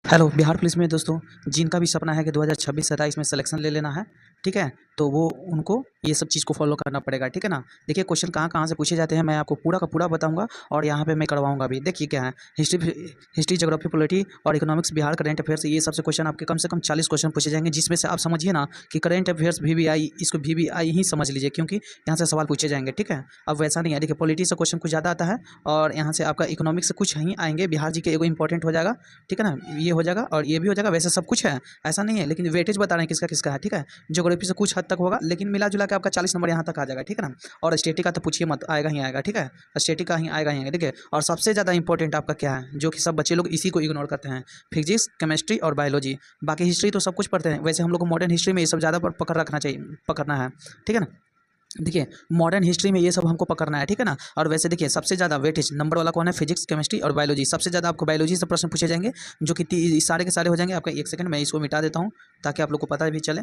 Hello Bihar police में दोस्तों जिनका भी सपना है कि 2026-27 में सिलेक्शन ले लेना है, ठीक है, तो वो उनको ये सब चीज़ को फॉलो करना पड़ेगा, ठीक है ना। देखिए क्वेश्चन कहाँ कहाँ से पूछे जाते हैं मैं आपको पूरा का पूरा बताऊंगा और यहाँ पे मैं करवाऊंगा भी। देखिए क्या है, हिस्ट्री ज्योग्राफी पॉलिटी और इकोनॉमिक्स बिहार करंट अफेयर्स, ये सबसे क्वेश्चन आपके कम से कम 40 क्वेश्चन पूछे जाएंगे, जिसमें से आप समझिए ना कि करंट अफेयर्स VVI, इसको VVI ही समझ लीजिए क्योंकि यहाँ से सवाल पूछे जाएंगे, ठीक है। अब वैसा नहीं है, देखिए पॉलिटी से क्वेश्चन कुछ ज़्यादा आता है और यहाँ से आपका इकोनॉमिक्स से कुछ ही आएंगे, बिहार जी के एगो इंपॉर्टेंट हो जाएगा, ठीक है ना, ये हो जाएगा और ये भी हो जाएगा। वैसे सब कुछ है, ऐसा नहीं है, लेकिन वेटेज बता रहे हैं किसका किसका है, ठीक है। ज्योग्राफी से कुछ हद तक होगा, लेकिन मिला जुला के आपका 40 नंबर यहाँ तक आ जाएगा, ठीक है ना। और स्टेटिक का तो पूछिए मत, आएगा ही आएगा, ठीक है, स्टेटिक का ही आएगा ही आएगा, ठीक है। और सबसे ज़्यादा इंपॉर्टेंट आपका क्या है, जो कि सब बच्चे लोग इसी को इग्नोर करते हैं, फिजिक्स, केमिस्ट्री और बायोलॉजी। बाकी हिस्ट्री तो सब कुछ पढ़ते हैं, वैसे हम लोग को मॉडर्न हिस्ट्री में ये सब ज़्यादा पकड़ रखना चाहिए, पकड़ना है, ठीक है ना। देखिए मॉडर्न हिस्ट्री में ये सब हमको पकड़ना है, ठीक है ना। और वैसे देखिए सबसे ज़्यादा वेटेज नंबर वाला कौन है, फिजिक्स, केमिस्ट्री और बायोलॉजी। सबसे ज़्यादा आपको बायोलॉजी से प्रश्न पूछे जाएंगे, जो कि सारे के सारे हो जाएंगे आपका। एक सेकंड मैं इसको मिटा देता हूँ ताकि आप लोग को पता भी चले।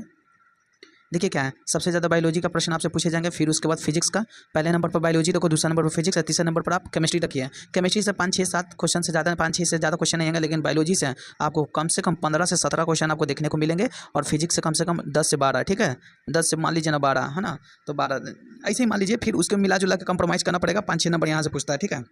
देखिए क्या है, सबसे ज़्यादा बायोलॉजी का प्रश्न आपसे पूछे जाएंगे, फिर उसके बाद फिजिक्स का। पहले नंबर पर बायोलॉजी रखो, दूसरा नंबर पर फिजिक्स है, तीसरे नंबर पर आप केमिस्ट्री रखिए। केमिस्ट्री से 5 6 7 क्वेश्चन से ज़्यादा, 5 6 से ज़्यादा क्वेश्चन नहीं आएंगे, लेकिन बायोलॉजी से आपको कम से कम 15 से 17 क्वेश्चन आपको देखने को मिलेंगे। और फिजिक्स से कम 10 से 12, ठीक है, 10 से मान लीजिए ना 12, है ना, तो 12 ऐसे ही मान लीजिए। फिर उसको मिला जुला के कंप्रोमाइज़ करना पड़ेगा, 5 6 नंबर यहाँ से पूछता है, ठीक है,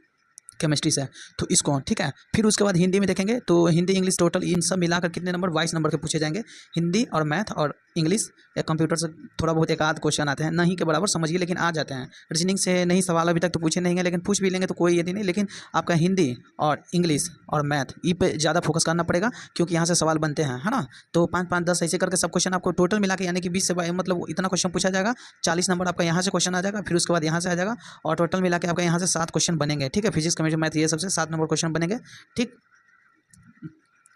केमिस्ट्री से, तो इसको, ठीक है। फिर उसके बाद हिंदी में देखेंगे तो हिंदी इंग्लिश टोटल इन सब मिलाकर कितने नंबर, 22 नंबर के पूछे जाएंगे। हिंदी और मैथ और इंग्लिश या कंप्यूटर से थोड़ा बहुत एक आध क्वेश्चन आते हैं, नहीं के बराबर समझिए, लेकिन आ जाते हैं। रीजनिंग से नहीं सवाल अभी तक तो पूछे नहीं है, लेकिन पूछ भी लेंगे तो कोई यदि नहीं, लेकिन आपका हिंदी और इंग्लिश और मैथ ई पे ज़्यादा फोकस करना पड़ेगा, क्योंकि यहाँ से सवाल बनते हैं, है ना। तो 5 5 10 ऐसे करके सब क्वेश्चन आपको टोटल मिला के, यानी कि 20 से मतलब इतना क्वेश्चन पूछा जाएगा। 40 नंबर आपका यहाँ से क्वेश्चन आ जाएगा, फिर उसके बाद यहाँ से आ जाएगा, और टोटल मिला के आपका यहाँ से 7 क्वेश्चन बनेंगे, ठीक है। फिजिक्स, केमिस्ट्री, मैथ ये सबसे 7 नंबर क्वेश्चन बनेंगे, ठीक।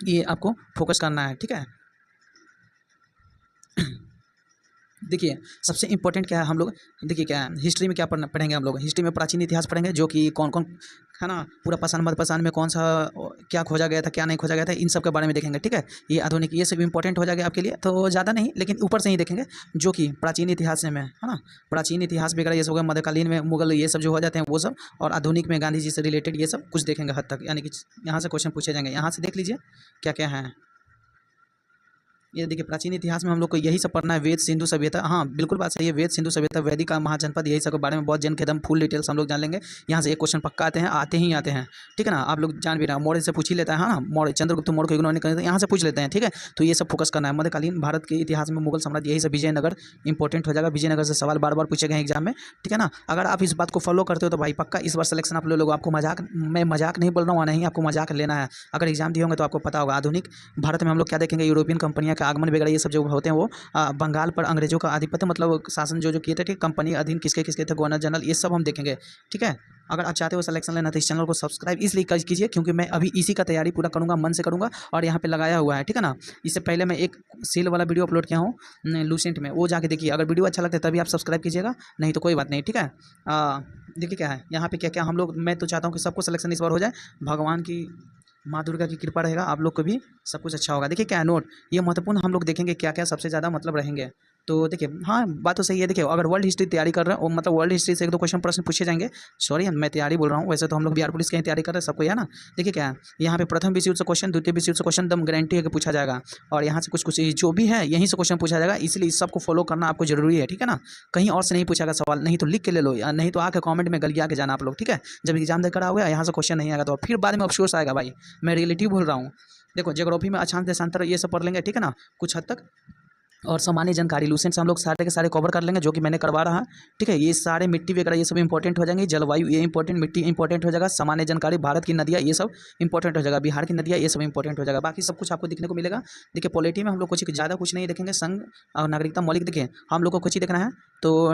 ये आपको फोकस करना है, ठीक है। देखिए सबसे इंपॉर्टेंट क्या है, हम लोग देखिए क्या है, हिस्ट्री में क्या पढ़ेंगे हम लोग। हिस्ट्री में प्राचीन इतिहास पढ़ेंगे, जो कि कौन कौन, है ना, पूरा पाषाण मध्य पाषाण में कौन सा क्या खोजा गया था, क्या नहीं खोजा गया था, इन सब के बारे में देखेंगे, ठीक है। ये आधुनिक, ये सब इंपॉर्टेंट हो जाएगा आपके लिए, तो ज़्यादा नहीं, लेकिन ऊपर से ही देखेंगे, जो कि प्राचीन इतिहास में, है ना। प्राचीन इतिहास वगैरह ये सब हो गया, मध्यकालीन में मुगल, ये सब जो हो जाते हैं वो सब, और आधुनिक में गांधी जी से रिलेटेड ये सब कुछ देखेंगे हद तक, यानी कि यहाँ से क्वेश्चन पूछे जाएंगे। यहाँ से देख लीजिए क्या क्या है। ये देखिए प्राचीन इतिहास में हम लोग को यही सब पढ़ना है, वेद, सिंधु सभ्यता। हाँ बिल्कुल बात सही है, वेद, सिंधु सभ्यता, वैदिक का महाजनपद, यही सब के बारे में बहुत जन के एकदम फुल डिटेल्स हम लोग जान लेंगे। यहाँ से एक क्वेश्चन पक्का आते हैं, आते ही आते हैं, ठीक है ना। आप लोग जान भी रहे, मौर्य से पूछ ही लेता है, हाँ, मौर्य, चंद्रगुप्त मौर्य को इग्नोर नहीं करते, यहाँ से पूछ लेते हैं, ठीक है। तो ये सब फोकस करना है। मध्यकालीन भारत के इतिहास में मुगल साम्राज्य, यही सब, विजयनगर इंपॉर्टेंट हो जाएगा। विजयनगर से सवाल बार बार पूछे गए एग्जाम में, ठीक है ना। अगर आप इस बात को फॉलो करते हो तो भाई पक्का इस बार सिलेक्शन आप लोग, आपको मजाक, मैं मजाक नहीं बोल रहा हूँ, नहीं आपको मजाक लेना है। अगर एग्जाम दिए होंगे तो आपको पता होगा। आधुनिक भारत में हम लोग क्या देखेंगे, यूरोपियन कंपनियां का आगमन वगैरह, ये सब जो होते हैं वो बंगाल पर अंग्रेजों का आधिपत्य, मतलब शासन जो जो किए थे, ठीक, कंपनी अधीन किसके किसके थे, गवर्नर जनरल, ये सब हम देखेंगे, ठीक है। अगर आप चाहते हो सिलेक्शन लेना तो इस चैनल को सब्सक्राइब इसलिए कीजिए क्योंकि मैं अभी इसी का तैयारी पूरा करूंगा, मन से करूंगा, और यहाँ पे लगाया हुआ है, ठीक है ना। इससे पहले मैं एक सेल वाला वीडियो अपलोड किया हूँ लूसेंट में, वो जाके देखिए। अगर वीडियो अच्छा लगता है तभी आप सब्सक्राइब कीजिएगा, नहीं तो कोई बात नहीं, ठीक है। देखिए क्या है यहाँ पे, क्या क्या हम लोग, मैं तो चाहता हूँ कि सबको सिलेक्शन इस बार हो जाए, भगवान की, माँ दुर्गा की कृपा रहेगा, आप लोग को भी सब कुछ अच्छा होगा। देखिए क्या है, नोट ये महत्वपूर्ण हम लोग देखेंगे क्या क्या सबसे ज़्यादा मतलब रहेंगे। तो देखिए हाँ बात तो सही है। देखिए अगर वर्ल्ड हिस्ट्री तैयारी कर रहे हैं, मतलब वर्ल्ड हिस्ट्री से 1 2 क्वेश्चन प्रश्न पूछे जाएंगे, सॉरी मैं तैयारी बोल रहा हूँ, वैसे तो हम लोग बिहार पुलिस की ही तैयारी कर रहे हैं, सबको है ना। देखिए क्या है, यहाँ पे प्रथम विश्व युद्ध से क्वेश्चन, द्वितीय विश्व युद्ध से क्वेश्चन एकदम गारंटी है कि पूछा जाएगा, और यहाँ से कुछ कुछ जो भी है यहीं से क्वेश्चन पूछा जाएगा, इसलिए इस सबको फॉलो करना आपको जरूरी है, ठीक है ना। कहीं और से नहीं पूछेगा सवाल, नहीं तो लिख के ले लो, या नहीं तो आके कॉमेंट में गलिया के जाना आप लोग, ठीक है। जब एग्जाम देकर आओगे यहाँ से क्वेश्चन नहीं आएगा तो फिर बाद में अफसोस आएगा भाई, मैं रियलिटी बोल रहा हूँ। देखो ज्योग्राफी में अक्षांश देशांतर ये सब पढ़ लेंगे, ठीक है ना, कुछ हद तक। और सामान्य जानकारी लूसेंट से हम लोग सारे के सारे कवर कर लेंगे, जो कि मैंने करवा रहा, ठीक है। ये सारे मिट्टी वगैरह ये सब इंपॉर्टेंट हो जाएंगे, जलवायु ये इंपॉर्टेंट, मिट्टी इंपॉर्टेंट हो जाएगा, सामान्य जानकारी, भारत की नदियाँ ये सब इंपॉर्टेंट हो जाएगा, बिहार की नदियाँ ये सब इंपॉर्टेंट हो जाएगा, बाकी सब कुछ आपको देखने को मिलेगा। देखिए पॉलिटी में हम लोग कुछ ज़्यादा कुछ नहीं देखेंगे, संघ और नागरिकता मौलिक, देखिए हम लोग को कुछ ही देखना है। तो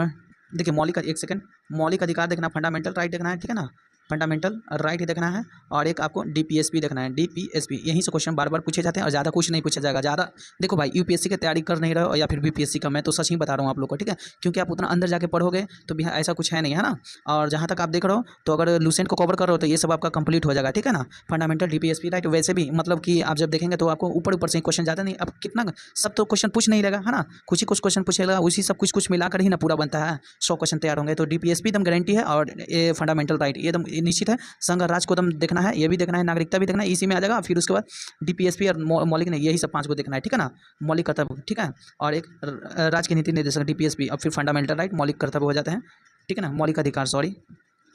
देखिए मौलिक, एक सेकंड, मौलिक अधिकार देखना, फंडामेंटल राइट देखना है, ठीक है ना, फंडामेंटल राइट ही देखना है। और एक आपको DPSP देखना है, DPSP, यहीं से क्वेश्चन बार बार पूछे जाते हैं और ज़्यादा कुछ नहीं पूछा जाएगा। ज़्यादा देखो भाई UPSC की तैयारी कर नहीं रहे हो या फिर BPSC का, मैं तो सच ही बता रहा हूँ आप लोग को, ठीक है, क्योंकि आप उतना अंदर जाके पढ़ोगे तो भी ऐसा कुछ है नहीं, है ना। और जहाँ तक आप देख रहे हो तो अगर लूसेंट को कवर कर रहे हो तो ये सब आपका कंप्लीट हो जाएगा, ठीक है ना। फंडामेंटल, DPSP राइट, वैसे भी मतलब कि आप जब देखेंगे तो आपको ऊपर ऊपर से क्वेश्चन ज़्यादा नहीं, अब कितना सब तो क्वेश्चन पूछ नहीं रहेगा, है ना, कुछ ही कुछ क्वेश्चन पूछेगा, उसी सब कुछ कुछ मिलाकर ही ना पूरा बनता है, 100 क्वेश्चन तैयार होंगे। तो DPSP एकदम गारंटी है, और ये फंडामेंटल राइट ये एकदम निश्चित है। संघ राज्य को एकदम देखना है, ये भी देखना है, नागरिकता भी देखना है, इसी में आ जाएगा। फिर उसके बाद डीपीएसपी और मौलिक नहीं, यही सब 5 को देखना है, ठीक है ना। मौलिक कर्तव्य, ठीक है। और एक राज्य की नीति निर्देशक डीपीएसपी, और फिर फंडामेंटल राइट, मौलिक कर्तव्य हो जाते हैं, ठीक है ना, मौलिक अधिकार, सॉरी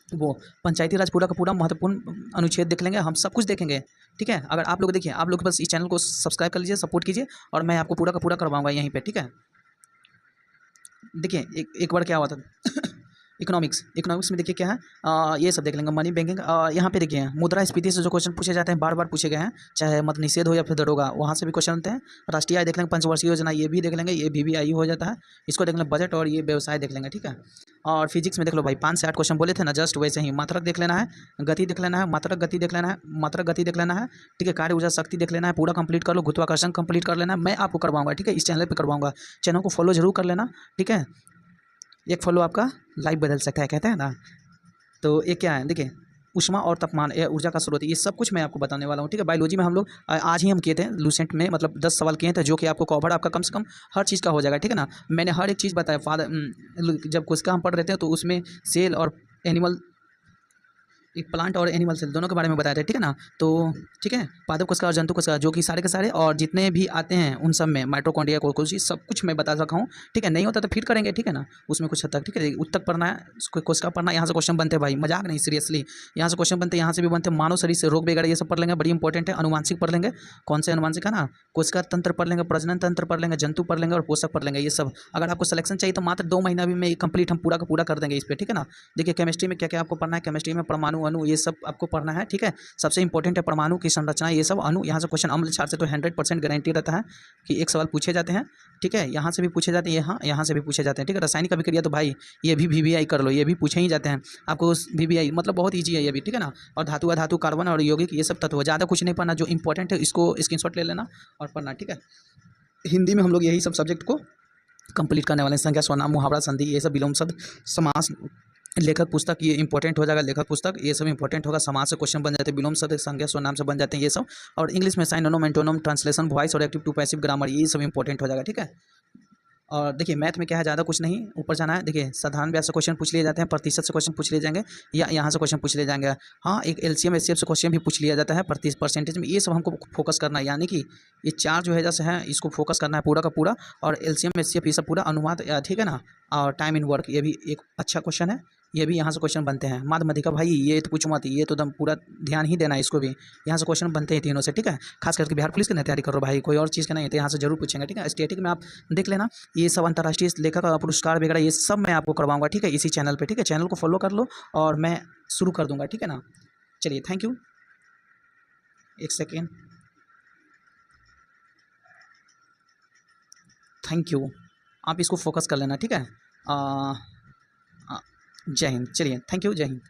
वो पंचायती राज पूरा का पूरा महत्वपूर्ण अनुच्छेद देख लेंगे, हम सब कुछ देखेंगे, ठीक है। अगर आप लोग देखिए, आप लोग बस इस चैनल को सब्सक्राइब कर लीजिए, सपोर्ट कीजिए, और मैं आपको पूरा का पूरा करवाऊंगा यहीं पे, ठीक है। देखिए एक बार क्या हुआ था इकोनॉमिक्स में देखिए क्या है, ये सब देख लेंगे, मनी बैंकिंग। यहाँ पे देखिए मुद्रास्फीति से जो क्वेश्चन पूछे जाते हैं, बार बार पूछे गए हैं, चाहे मत निषेध हो या फिर दरोगा, वहाँ से भी क्वेश्चन आते हैं। राष्ट्रीय आय देख लेंगे, पंचवर्षीय योजना ये भी देख लेंगे, ये VVI हो जाता है, इसको देख लेंगे। बजट और ये व्यवसाय देख लेंगे, ठीक है। और फिजिक्स में देख लो भाई, 5 से 8 क्वेश्चन बोले थे ना, जस्ट वैसे ही। मात्रक देख लेना है, गति देख लेना है, मात्रक गति देख लेना है, ठीक है। कार्य ऊर्जा शक्ति देख लेना है, पूरा कंप्लीट कर लो। गुरुत्वाकर्षण कंप्लीट कर लेना है, मैं आपको करवाऊंगा, ठीक है, इस चैनल पर करवाऊंगा। चैनल को फॉलो जरूर कर लेना, ठीक है। एक फॉलो आपका लाइफ बदल सकता है, कहते हैं ना। तो ये क्या है, देखिए ऊष्मा और तापमान, ये ऊर्जा का स्रोत, ये सब कुछ मैं आपको बताने वाला हूँ, ठीक है। बायोलॉजी में हम लोग आज ही हम किए थे लूसेंट में, मतलब 10 सवाल किए थे, जो कि आपको कवर आपका कम से कम हर चीज़ का हो जाएगा, ठीक है ना। मैंने हर एक चीज़ बताया। जब कोशिका हम पढ़ रहे थे तो उसमें सेल और एनिमल, एक प्लांट और एनिमल सेल दोनों के बारे में बताया था, ठीक है ना। तो ठीक है, पादप कोशिका और जंतु कोशिका, जो कि सारे के सारे और जितने भी आते हैं उन सब में माइटोकॉन्ड्रिया कोशिका, सब कुछ मैं बता रखा हूँ, ठीक है। नहीं होता तो फिर करेंगे, ठीक है ना, उसमें कुछ हद तक, ठीक है। उत्तक पढ़ना है, कोशिका पढ़ना है, यहाँ से क्वेश्चन बनते हैं भाई, मजाक नहीं, सीरियसली यहाँ से क्वेश्चन बनते हैं, यहाँ से भी बनते हैं। मानव शरीर से रोग वगैरह ये सब पढ़ लेंगे, बड़ी इंपॉर्टेंट है। अनुवांशिक पढ़ लेंगे, कौन से अनुवांशिक है ना, कोशिका तंत्र पढ़ लेंगे, प्रजनन तंत्र पढ़ लेंगे, जंतु पढ़ लेंगे और पोषक पढ़ लेंगे, ये सब। अगर आपको सिलेक्शन चाहिए तो मात्र 2 महीना भी में कंप्लीट हम पूरा का पूरा कर देंगे इस पर, ठीक है ना। देखिए केमिस्ट्री में क्या क्या आपको पढ़ना है, केमिस्ट्री में परमाणु, अणु, ये सब आपको पढ़ना है, ठीक है। सबसे इंपॉर्टेंट है परमाणु की संरचना, ये सब अणु। यहाँ से क्वेश्चन अम्ल क्षार से तो 100% गारंटी रहता है कि एक सवाल पूछे जाते हैं, ठीक है। यहाँ से भी पूछे जाते हैं, यहाँ से भी पूछे जाते हैं, ठीक है। रासायनिक अभिक्रिया तो भाई ये भी VVI कर लो, ये भी पूछे ही जाते हैं आपको। VVI मतलब बहुत ईजी है ये भी, ठीक है ना। और धातु अधातु, कार्बन और यौगिक, ये सब तत्व, ज़्यादा कुछ नहीं पढ़ना, जो इंपॉर्टेंट है इसको स्क्रीनशॉट ले लेना और पढ़ना, ठीक है। हिंदी में हम लोग यही सब सब्जेक्ट को कंप्लीट करने वाले हैं। संज्ञा, सर्वनाम, मुहावरा, संधि, ये सब, विलोम शब्द, समास, लेखक पुस्तक, ये इंपॉर्टेंट हो जाएगा। लेखक पुस्तक ये सब इंपॉर्टेंट होगा। समाज से क्वेश्चन बन जाते हैं, विलोम शब्द, संज्ञा, सर्वनाम से बन जाते हैं ये सब। और इंग्लिश में साइनोनिम, एंटोनिम, ट्रांसलेशन, वॉइस और एक्टिव टू पैसिव ग्रामर, ये सब इंपॉर्टेंट हो जाएगा, ठीक है। और देखिए मैथ में क्या है, ज़्यादा कुछ नहीं, ऊपर जाना है। देखिए साधारण ब्याज से क्वेश्चन पूछ लिए जाते हैं, प्रतिशत से क्वेश्चन पूछ लिए जाएंगे, या यहाँ से क्वेश्चन पूछ लिए जाएंगे। हाँ, एक LCM HCF से क्वेश्चन भी पूछ लिया जाता है, परसेंटेज में। ये सब हमको फोकस करना है, यानी कि ये 4 जो है जैसे है, इसको फोकस करना है पूरा का पूरा। और LCM HCF ये सब पूरा अनुवाद, ठीक है ना। और टाइम इन वर्क, ये भी एक अच्छा क्वेश्चन है, ये भी यहाँ से क्वेश्चन बनते हैं। माध्यमिका भाई ये तो पूछ मत, ये तो एकदम पूरा ध्यान ही देना है इसको भी, यहाँ से क्वेश्चन बनते हैं तीनों से, ठीक है। खास करके बिहार पुलिस की तैयारी करो भाई, कोई और चीज़ का नहीं है, तो यहाँ से जरूर पूछेंगे, ठीक है। स्टैटिक में आप देख लेना, ये सब अंतर्राष्ट्रीय लेखक पुरस्कार वगैरह ये सब मैं आपको करवाऊंगा, ठीक है, इसी चैनल पे, ठीक है। चैनल को फॉलो कर लो और मैं शुरू कर दूंगा, ठीक है ना। चलिए, थैंक यू। एक सेकेंड, थैंक यू। आप इसको फोकस कर लेना, ठीक है। जय हिंद। चलिए, थैंक यू, जय हिंद।